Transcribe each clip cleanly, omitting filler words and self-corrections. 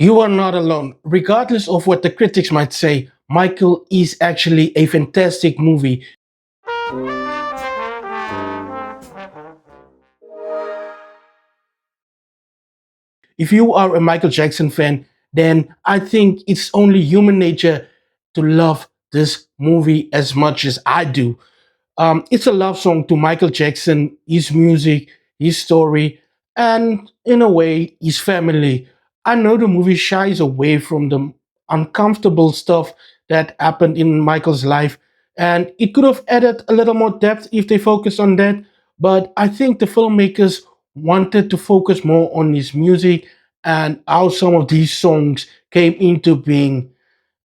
You are not alone. Regardless of what the critics might say, Michael is actually a fantastic movie. If you are a Michael Jackson fan, then I think it's only human nature to love this movie as much as I do. It's a love song to Michael Jackson, his music, his story, and in a way, his family. I know the movie shies away from the uncomfortable stuff that happened in Michael's life, and it could have added a little more depth if they focused on that. But I think the filmmakers wanted to focus more on his music and how some of these songs came into being,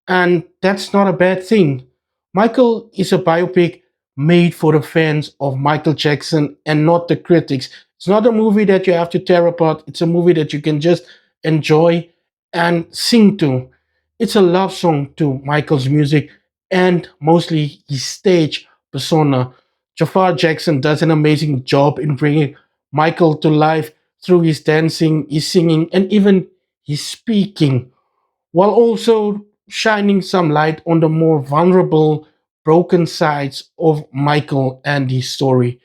and that's not a bad thing. Michael is a biopic made for the fans of Michael Jackson and not the critics. It's not a movie that you have to tear apart, it's a movie that you can just enjoy and sing to. It's a love song to Michael's music and mostly his stage persona. Jafar Jackson does an amazing job in bringing Michael to life through his dancing, his singing, and even his speaking, while also shining some light on the more vulnerable, broken sides of Michael and his story.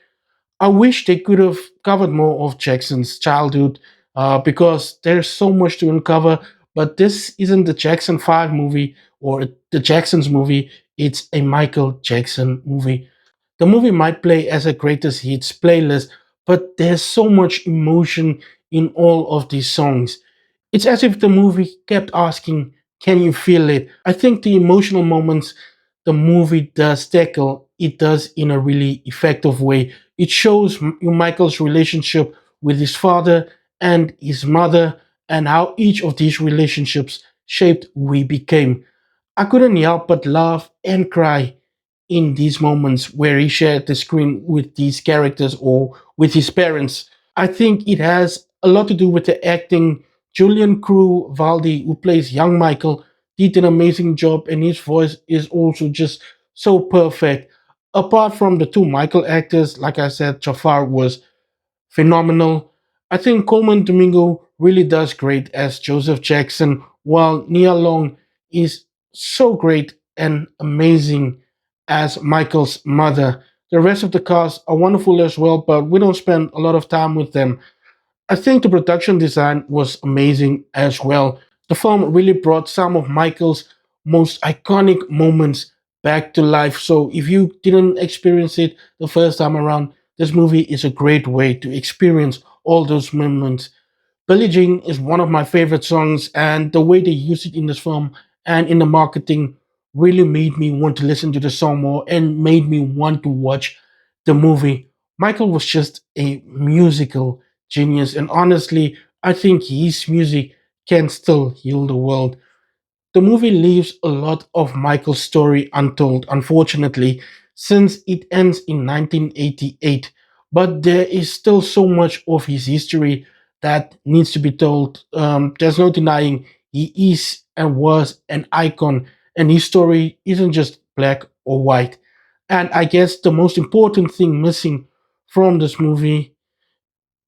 I wish they could have covered more of Jackson's childhood because there's so much to uncover. But this isn't the Jackson 5 movie or the Jacksons movie, it's a Michael Jackson movie. The movie might play as a greatest hits playlist, but there's so much emotion in all of these songs. It's as if the movie kept asking, can you feel it? I think the emotional moments the movie does tackle, it does in a really effective way. It shows Michael's relationship with his father and his mother and how each of these relationships shaped who he became. I couldn't help but laugh and cry in these moments where he shared the screen with these characters or with his parents. I think it has a lot to do with the acting. Julian Crew Valdi, who plays young Michael, did an amazing job, and his voice is also just so perfect. Apart from the two Michael actors, like I said, Jafar was phenomenal. I think Coleman Domingo really does great as Joseph Jackson, while Nia Long is so great and amazing as Michael's mother. The rest of the cast are wonderful as well, but we don't spend a lot of time with them. I think the production design was amazing as well. The film really brought some of Michael's most iconic moments back to life. So if you didn't experience it the first time around, this movie is a great way to experience all those moments. Billie Jean is one of my favorite songs, and the way they use it in this film and in the marketing really made me want to listen to the song more and made me want to watch the movie. Michael was just a musical genius, and honestly, I think his music can still heal the world. The movie leaves a lot of Michael's story untold, unfortunately, since it ends in 1988. But there is still so much of his history that needs to be told. There's no denying he is and was an icon, and his story isn't just black or white. And I guess the most important thing missing from this movie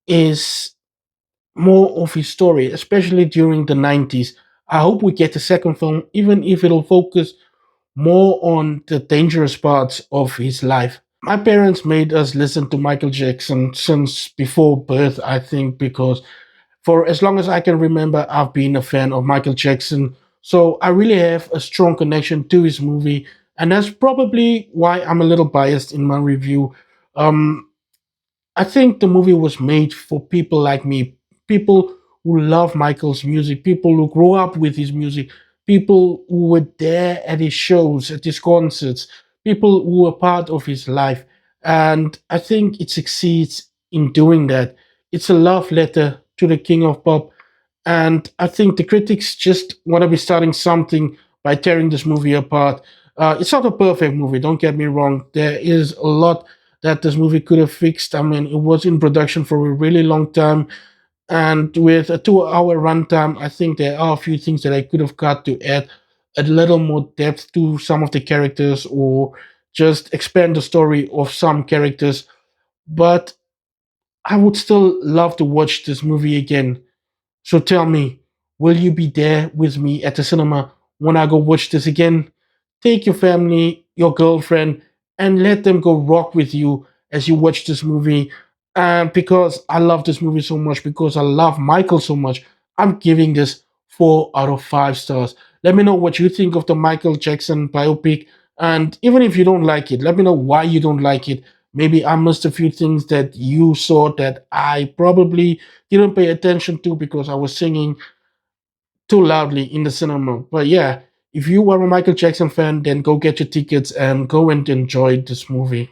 is more of his story, especially during the 90s. I hope we get a second film, even if it'll focus more on the dangerous parts of his life. My parents made us listen to Michael Jackson since before birth, I think, because for as long as I can remember, I've been a fan of Michael Jackson. So I really have a strong connection to his movie. And that's probably why I'm a little biased in my review. Um, I think the movie was made for people like me, people who love Michael's music, people who grew up with his music, people who were there at his shows, at his concerts, people who were part of his life. And I think it succeeds in doing that. It's a love letter to the King of Pop. And I think the critics just want to be starting something by tearing this movie apart. It's not a perfect movie, don't get me wrong. There is a lot that this movie could have fixed. I mean, it was in production for a really long time. And with a 2 hour runtime, I think there are a few things that I could have cut to add a little more depth to some of the characters or just expand the story of some characters. But I would still love to watch this movie again. So tell me, will you be there with me at the cinema when I go watch this again? Take your family, your girlfriend, and let them go rock with you as you watch this movie. And because I love this movie so much, because I love Michael so much, I'm giving this 4 out of 5 stars. Let me know what you think of the Michael Jackson biopic. And even if you don't like it, let me know why you don't like it. Maybe I missed a few things that you saw that I probably didn't pay attention to because I was singing too loudly in the cinema. But yeah, if you are a Michael Jackson fan, then go get your tickets and go and enjoy this movie.